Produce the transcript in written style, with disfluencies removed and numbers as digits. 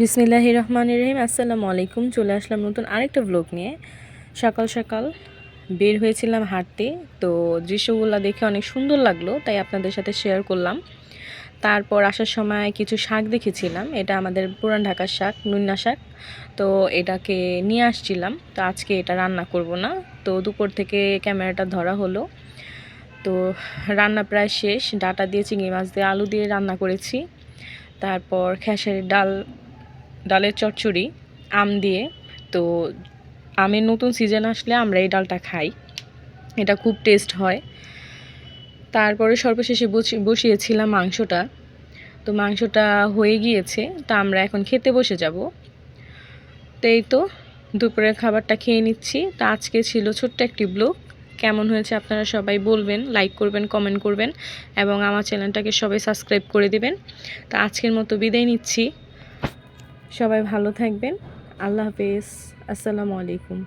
বিসমিল্লাহির রহমানির রহিম। আসসালামু আলাইকুম। চলে আসলাম নতুন আরেকটা ব্লগ নিয়ে। সকাল সকাল বের হয়েছিলাম হাঁটতে, তো দৃশ্যগুলো দেখে অনেক সুন্দর লাগলো, তাই আপনাদের সাথে শেয়ার করলাম। তারপর আসার সময় কিছু শাক দেখেছিলাম, এটা আমাদের পুরান ঢাকার শাক, নুন্না শাক। তো এটাকে নিয়ে আসছিলাম, তো আজকে এটা রান্না করব না। তো দুপুর থেকে ক্যামেরাটা ধরা হলো। তো রান্না প্রায় শেষ। ডাটা দিয়ে, চিংড়ি মাছ দিয়ে, আলু দিয়ে রান্না করেছি। তারপর খেসারির ডালের চচ্চড়ি আম দিয়ে। তো আমের নতুন সিজন আসলে আমরা এই ডালটা খাই, এটা খুব টেস্ট হয়। তারপরে সর্বশেষে বসিয়েছিলাম মাংসটা। তো মাংসটা হয়ে গিয়েছে, তা আমরা এখন খেতে বসে যাব। তো এই তো দুপুরের খাবারটা খেয়ে নিচ্ছি। তা আজকে ছিল ছোট্ট একটি ব্লগ। কেমন হয়েছে আপনারা সবাই বলবেন, লাইক করবেন, কমেন্ট করবেন এবং আমার চ্যানেলটাকে সবাই সাবস্ক্রাইব করে দিবেন। তা আজকের মতো বিদায় নিচ্ছি। সবাই ভালো থাকবেন। আল্লাহ হাফেজ। আসসালামু আলাইকুম।